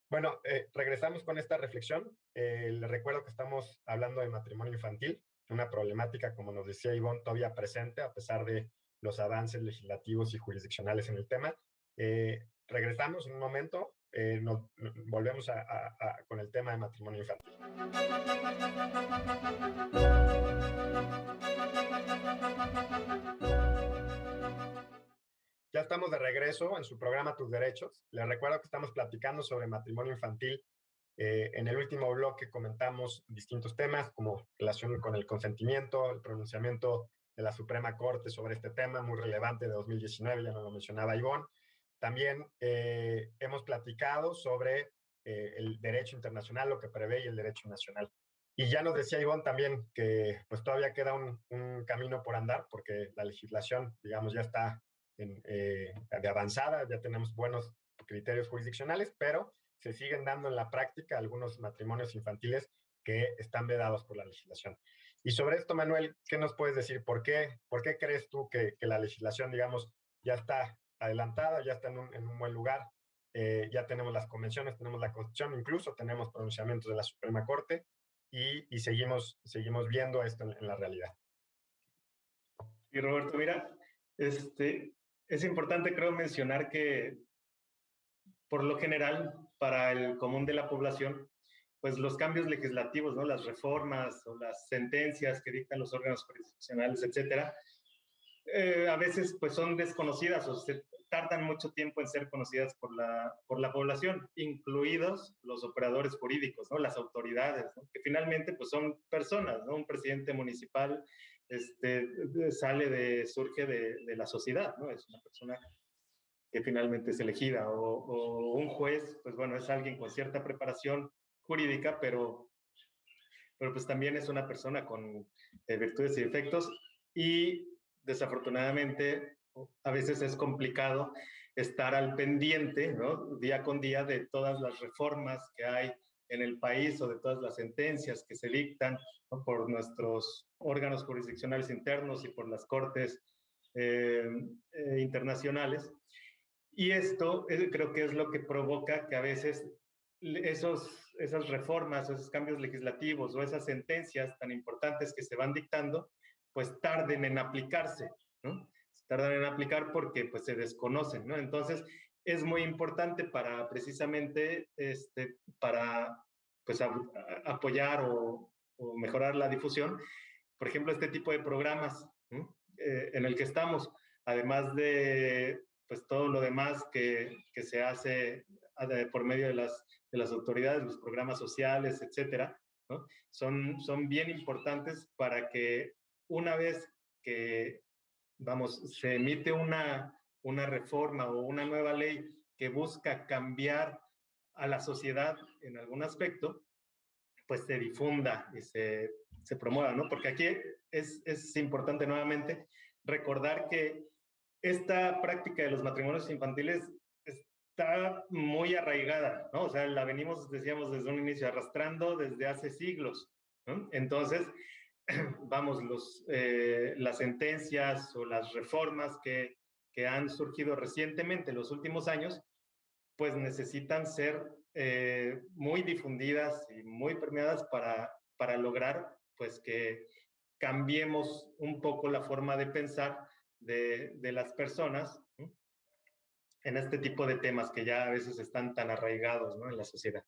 Bueno, regresamos con esta reflexión. Les recuerdo que estamos hablando de matrimonio infantil, una problemática, como nos decía Ivonne, todavía presente a pesar de los avances legislativos y jurisdiccionales en el tema. Regresamos en un momento, volvemos con el tema de matrimonio infantil. Ya estamos de regreso en su programa Tus Derechos. Les recuerdo que estamos platicando sobre matrimonio infantil. En el último bloque comentamos distintos temas como relación con el consentimiento, el pronunciamiento de la Suprema Corte sobre este tema, muy relevante de 2019, ya nos lo mencionaba Ivonne. También hemos platicado sobre el derecho internacional, lo que prevé, y el derecho nacional. Y ya nos decía Ivonne también que pues todavía queda un camino por andar, porque la legislación, digamos, ya está de avanzada, ya tenemos buenos criterios jurisdiccionales, pero se siguen dando en la práctica algunos matrimonios infantiles que están vedados por la legislación. Y sobre esto, Manuel, ¿qué nos puedes decir? ¿Por qué crees tú que la legislación, digamos, ya está adelantada, ya está en un buen lugar? Ya tenemos las convenciones, tenemos la Constitución, incluso tenemos pronunciamientos de la Suprema Corte, y seguimos viendo esto en la realidad. Y Roberto, mira, es importante, creo, mencionar que por lo general, para el común de la población, pues los cambios legislativos, ¿no? Las reformas o las sentencias que dictan los órganos jurisdiccionales, etcétera, a veces pues son desconocidas o se tardan mucho tiempo en ser conocidas por la población, incluidos los operadores jurídicos, ¿no? Las autoridades, ¿no? Que finalmente pues son personas, ¿no? Un presidente municipal surge de la sociedad, ¿no? Es una persona que finalmente es elegida, o un juez, pues bueno, es alguien con cierta preparación jurídica, pero pues también es una persona con virtudes y defectos, y desafortunadamente a veces es complicado estar al pendiente, ¿no? Día con día, de todas las reformas que hay en el país, o de todas las sentencias que se dictan, ¿no? Por nuestros órganos jurisdiccionales internos y por las cortes internacionales. Y esto creo que es lo que provoca que a veces esas reformas, esos cambios legislativos o esas sentencias tan importantes que se van dictando, pues tarden en aplicarse, ¿no? Tardan en aplicar porque pues se desconocen, ¿no? Entonces, es muy importante para precisamente, para pues apoyar o mejorar la difusión, por ejemplo, este tipo de programas, ¿no? En el que estamos, además de pues todo lo demás que se hace por medio de las autoridades, los programas sociales, etcétera, ¿no? Son bien importantes para que una vez que, vamos, se emite una reforma o una nueva ley que busca cambiar a la sociedad en algún aspecto, pues se difunda y se promueva, ¿no? Porque aquí es importante nuevamente recordar que esta práctica de los matrimonios infantiles está muy arraigada, ¿no? O sea, la venimos, decíamos, desde un inicio arrastrando desde hace siglos, ¿no? Entonces, vamos, las sentencias o las reformas que han surgido recientemente en los últimos años, pues necesitan ser muy difundidas y muy permeadas para lograr, pues, que cambiemos un poco la forma de pensar de las personas, ¿no? En este tipo de temas que ya a veces están tan arraigados, ¿no? En la sociedad.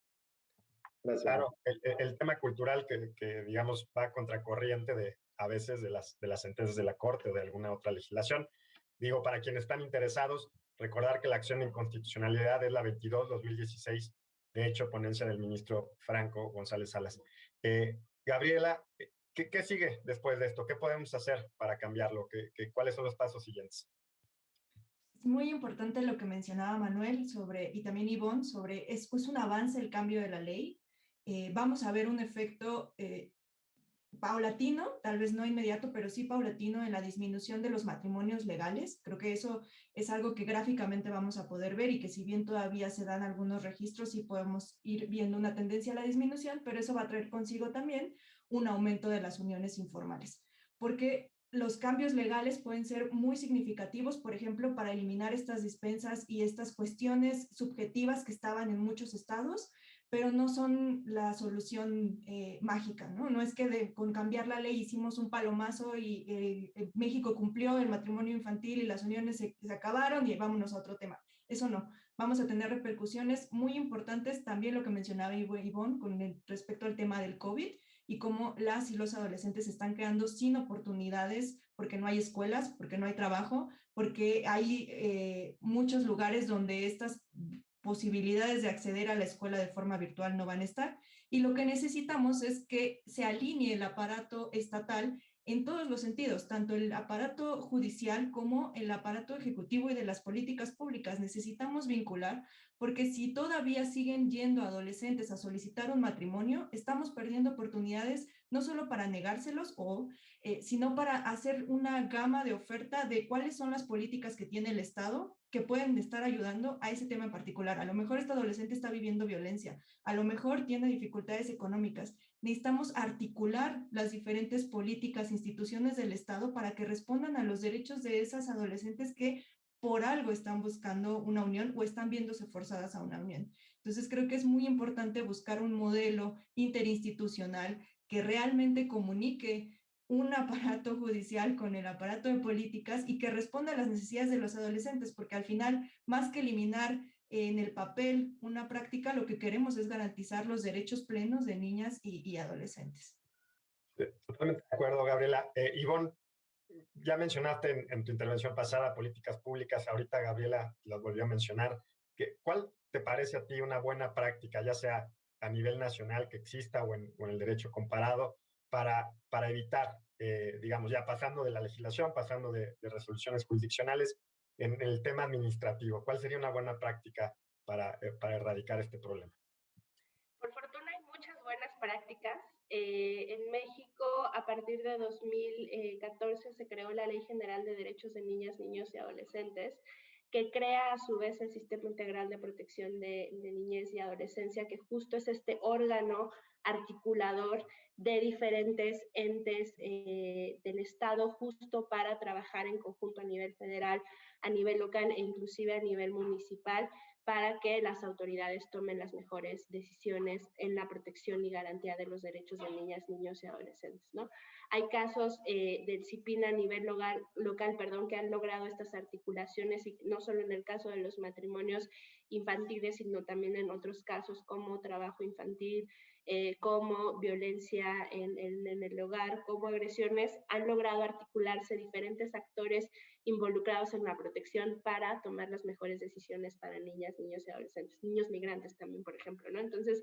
Gracias. Claro, el tema cultural que, digamos, va contracorriente a veces de las sentencias de la Corte o de alguna otra legislación. Digo, para quienes están interesados, recordar que la acción de inconstitucionalidad es la 22-2016, de hecho, ponencia del ministro Franco González Salas. Gabriela, ¿qué sigue después de esto? ¿Qué podemos hacer para cambiarlo? ¿Cuáles son los pasos siguientes? Es muy importante lo que mencionaba Manuel sobre, y también Ivonne sobre, es pues un avance el cambio de la ley. Vamos a ver un efecto paulatino, tal vez no inmediato, pero sí paulatino en la disminución de los matrimonios legales. Creo que eso es algo que gráficamente vamos a poder ver y que si bien todavía se dan algunos registros, sí podemos ir viendo una tendencia a la disminución, pero eso va a traer consigo también un aumento de las uniones informales. Porque los cambios legales pueden ser muy significativos, por ejemplo, para eliminar estas dispensas y estas cuestiones subjetivas que estaban en muchos estados, pero no son la solución mágica, ¿no? No es que con cambiar la ley hicimos un palomazo y México cumplió el matrimonio infantil y las uniones se acabaron y vámonos a otro tema. Eso no. Vamos a tener repercusiones muy importantes, también lo que mencionaba Ivonne con respecto al tema del COVID y cómo las y los adolescentes se están quedando sin oportunidades porque no hay escuelas, porque no hay trabajo, porque hay muchos lugares donde estas posibilidades de acceder a la escuela de forma virtual no van a estar. Y lo que necesitamos es que se alinee el aparato estatal en todos los sentidos, tanto el aparato judicial como el aparato ejecutivo y de las políticas públicas. Necesitamos vincular, porque si todavía siguen yendo adolescentes a solicitar un matrimonio, estamos perdiendo oportunidades no solo para negárselos, sino para hacer una gama de oferta de cuáles son las políticas que tiene el Estado que pueden estar ayudando a ese tema en particular. A lo mejor este adolescente está viviendo violencia, a lo mejor tiene dificultades económicas. Necesitamos articular las diferentes políticas, instituciones del Estado para que respondan a los derechos de esas adolescentes que por algo están buscando una unión o están viéndose forzadas a una unión. Entonces creo que es muy importante buscar un modelo interinstitucional que realmente comunique un aparato judicial con el aparato de políticas y que responda a las necesidades de los adolescentes, porque al final, más que eliminar en el papel una práctica, lo que queremos es garantizar los derechos plenos de niñas y adolescentes. Totalmente de acuerdo, Gabriela. Ivonne, ya mencionaste en tu intervención pasada políticas públicas, ahorita Gabriela las volvió a mencionar. ¿Cuál te parece a ti una buena práctica, ya sea a nivel nacional que exista o en el derecho comparado, para evitar, digamos, ya pasando de la legislación, pasando de resoluciones jurisdiccionales, en el tema administrativo? ¿Cuál sería una buena práctica para erradicar este problema? Por fortuna hay muchas buenas prácticas. En México, a partir de 2014, se creó la Ley General de Derechos de Niñas, Niños y Adolescentes, que crea a su vez el Sistema Integral de Protección de Niñez y Adolescencia, que justo es este órgano articulador de diferentes entes del Estado justo para trabajar en conjunto a nivel federal, a nivel local e inclusive a nivel municipal para que las autoridades tomen las mejores decisiones en la protección y garantía de los derechos de niñas, niños y adolescentes, ¿no? Hay casos del CIPIN a nivel local, que han logrado estas articulaciones, y no solo en el caso de los matrimonios infantiles, sino también en otros casos como trabajo infantil, como violencia en el hogar, como agresiones, han logrado articularse diferentes actores involucrados en la protección para tomar las mejores decisiones para niñas, niños y adolescentes, niños migrantes también, por ejemplo, ¿no? Entonces,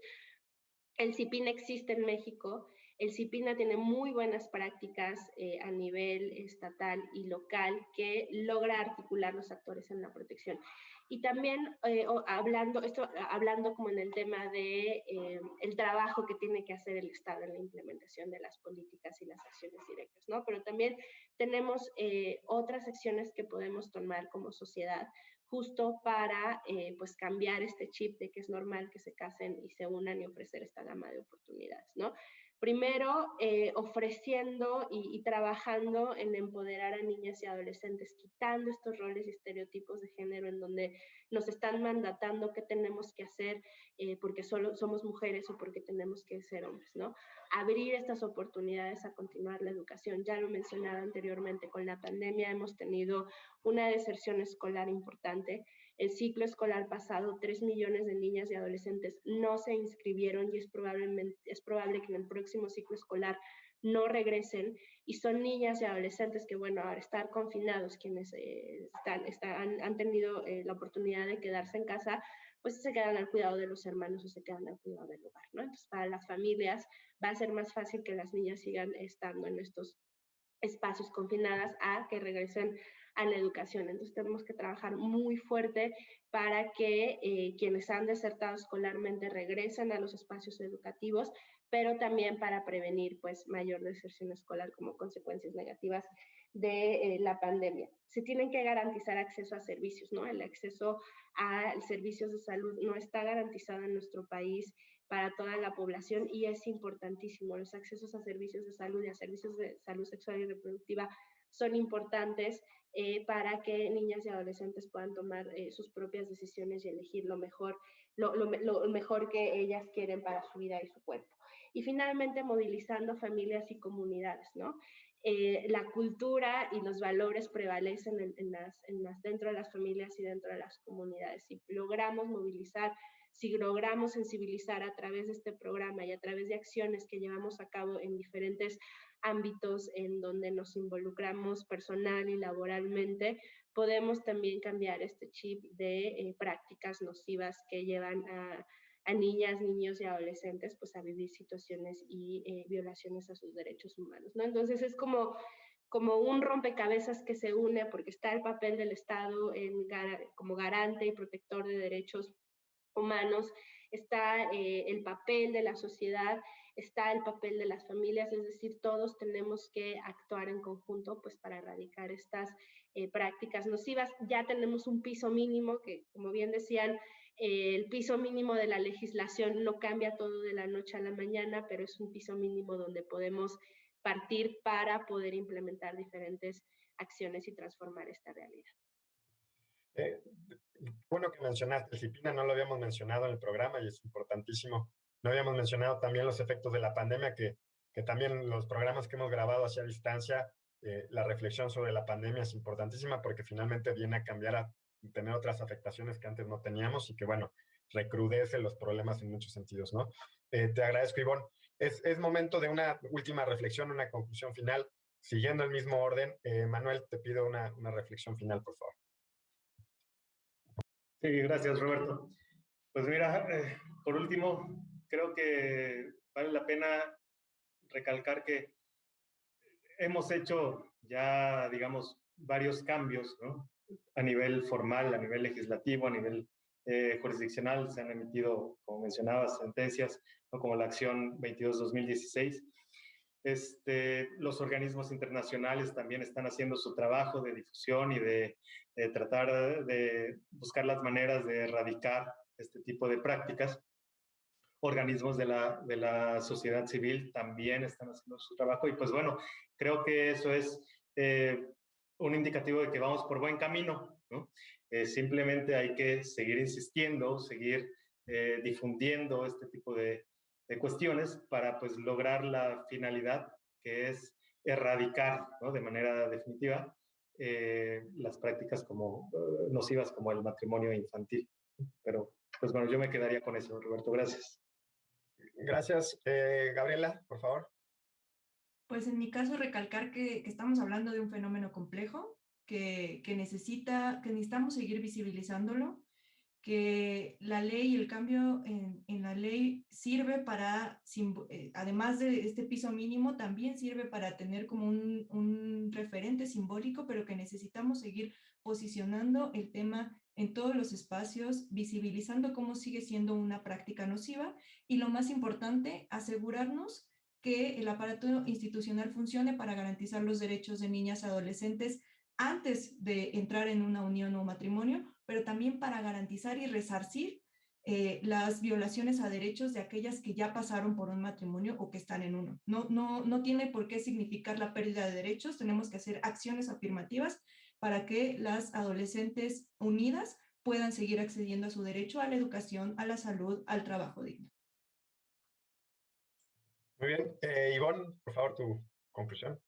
el CIPINA existe en México, el CIPINA tiene muy buenas prácticas a nivel estatal y local que logra articular los actores en la protección. Y también hablando como en el tema de el trabajo que tiene que hacer el Estado en la implementación de las políticas y las acciones directas, ¿no? Pero también tenemos otras acciones que podemos tomar como sociedad justo para pues cambiar este chip de que es normal que se casen y se unan y ofrecer esta gama de oportunidades, ¿no? Primero, ofreciendo y trabajando en empoderar a niñas y adolescentes, quitando estos roles y estereotipos de género en donde nos están mandatando qué tenemos que hacer porque solo somos mujeres o porque tenemos que ser hombres, ¿no? Abrir estas oportunidades a continuar la educación. Ya lo mencionaba anteriormente, con la pandemia hemos tenido una deserción escolar importante. El ciclo escolar pasado, 3 millones de niñas y adolescentes no se inscribieron y es probable que en el próximo ciclo escolar no regresen, y son niñas y adolescentes que, bueno, al estar confinados, quienes han tenido la oportunidad de quedarse en casa, pues se quedan al cuidado de los hermanos o se quedan al cuidado del hogar, ¿no? Entonces, para las familias va a ser más fácil que las niñas sigan estando en estos espacios confinadas a que regresen a la educación. Entonces tenemos que trabajar muy fuerte para que quienes han desertado escolarmente regresen a los espacios educativos, pero también para prevenir pues mayor deserción escolar como consecuencias negativas de la pandemia. Se tienen que garantizar acceso a servicios, ¿no? El acceso a servicios de salud no está garantizado en nuestro país para toda la población y es importantísimo. Los accesos a servicios de salud y a servicios de salud sexual y reproductiva son importantes para que niñas y adolescentes puedan tomar sus propias decisiones y elegir lo mejor que ellas quieren para su vida y su cuerpo. Y finalmente, movilizando familias y comunidades, ¿no? La cultura y los valores prevalecen dentro de las familias y dentro de las comunidades. Si logramos movilizar, si logramos sensibilizar a través de este programa y a través de acciones que llevamos a cabo en diferentes ámbitos en donde nos involucramos personal y laboralmente, podemos también cambiar este chip de prácticas nocivas que llevan a niñas, niños y adolescentes pues a vivir situaciones y violaciones a sus derechos humanos, ¿no? Entonces es como un rompecabezas que se une porque está el papel del Estado como garante y protector de derechos humanos, está el papel de la sociedad, está el papel de las familias, es decir, todos tenemos que actuar en conjunto pues para erradicar estas prácticas nocivas. Ya tenemos un piso mínimo que, como bien decían, el piso mínimo de la legislación no cambia todo de la noche a la mañana, pero es un piso mínimo donde podemos partir para poder implementar diferentes acciones y transformar esta realidad. Bueno que mencionaste, el CIPINA no lo habíamos mencionado en el programa y es importantísimo. No habíamos mencionado también los efectos de la pandemia, que también los programas que hemos grabado hacia distancia, la reflexión sobre la pandemia es importantísima porque finalmente viene a cambiar, a tener otras afectaciones que antes no teníamos y que, bueno, recrudece los problemas en muchos sentidos, ¿no? Te agradezco, Ivonne. Es momento de una última reflexión, una conclusión final. Siguiendo el mismo orden, Manuel, te pido una reflexión final, por favor. Sí, gracias, Roberto. Pues mira, por último, creo que vale la pena recalcar que hemos hecho ya, digamos, varios cambios, ¿no? A nivel formal, a nivel legislativo, a nivel jurisdiccional. Se han emitido, como mencionabas, sentencias, ¿no? Como la Acción 22-2016. Los organismos internacionales también están haciendo su trabajo de difusión y de tratar de buscar las maneras de erradicar este tipo de prácticas. organismos de la sociedad civil también están haciendo su trabajo. Y pues bueno, creo que eso es un indicativo de que vamos por buen camino, ¿no? Simplemente hay que seguir insistiendo, seguir difundiendo este tipo de cuestiones para pues lograr la finalidad, que es erradicar, ¿no?, de manera definitiva las prácticas como nocivas como el matrimonio infantil. Pero pues bueno, yo me quedaría con eso, Roberto. Gracias. Gracias. Gabriela, por favor. Pues en mi caso, recalcar que estamos hablando de un fenómeno complejo, que necesitamos seguir visibilizándolo, que la ley y el cambio en la ley sirve para, además de este piso mínimo, también sirve para tener como un referente simbólico, pero que necesitamos seguir posicionando el tema en todos los espacios, visibilizando cómo sigue siendo una práctica nociva y, lo más importante, asegurarnos que el aparato institucional funcione para garantizar los derechos de niñas y adolescentes antes de entrar en una unión o matrimonio, pero también para garantizar y resarcir las violaciones a derechos de aquellas que ya pasaron por un matrimonio o que están en uno. No tiene por qué significar la pérdida de derechos, tenemos que hacer acciones afirmativas para que las adolescentes unidas puedan seguir accediendo a su derecho a la educación, a la salud, al trabajo digno. Muy bien. Ivonne, por favor, tu conclusión.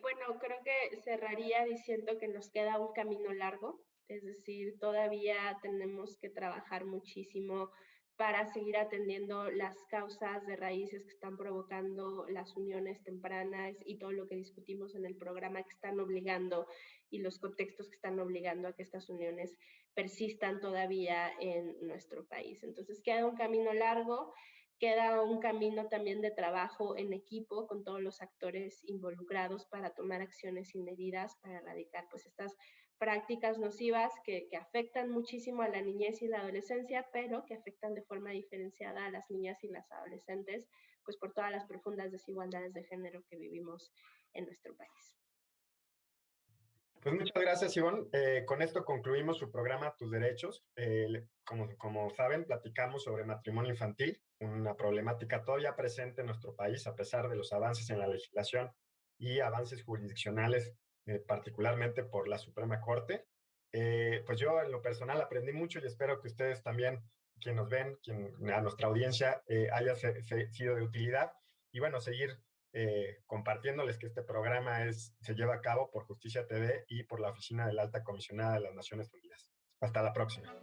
Bueno, creo que cerraría diciendo que nos queda un camino largo, es decir, todavía tenemos que trabajar muchísimo para seguir atendiendo las causas de raíces que están provocando las uniones tempranas y todo lo que discutimos en el programa que están obligando y los contextos que están obligando a que estas uniones persistan todavía en nuestro país. Entonces queda un camino largo. Queda un camino también de trabajo en equipo con todos los actores involucrados para tomar acciones y medidas para erradicar pues estas prácticas nocivas que afectan muchísimo a la niñez y la adolescencia, pero que afectan de forma diferenciada a las niñas y las adolescentes, pues por todas las profundas desigualdades de género que vivimos en nuestro país. Pues muchas gracias, Ivonne. Con esto concluimos su programa Tus Derechos. Como saben, platicamos sobre matrimonio infantil, una problemática todavía presente en nuestro país a pesar de los avances en la legislación y avances jurisdiccionales, particularmente por la Suprema Corte. Pues yo en lo personal aprendí mucho y espero que ustedes también, quien nos ven, a nuestra audiencia, haya sido de utilidad. Y bueno, seguir compartiéndoles que este programa se lleva a cabo por Justicia TV y por la Oficina de la Alta Comisionada de las Naciones Unidas. Hasta la próxima.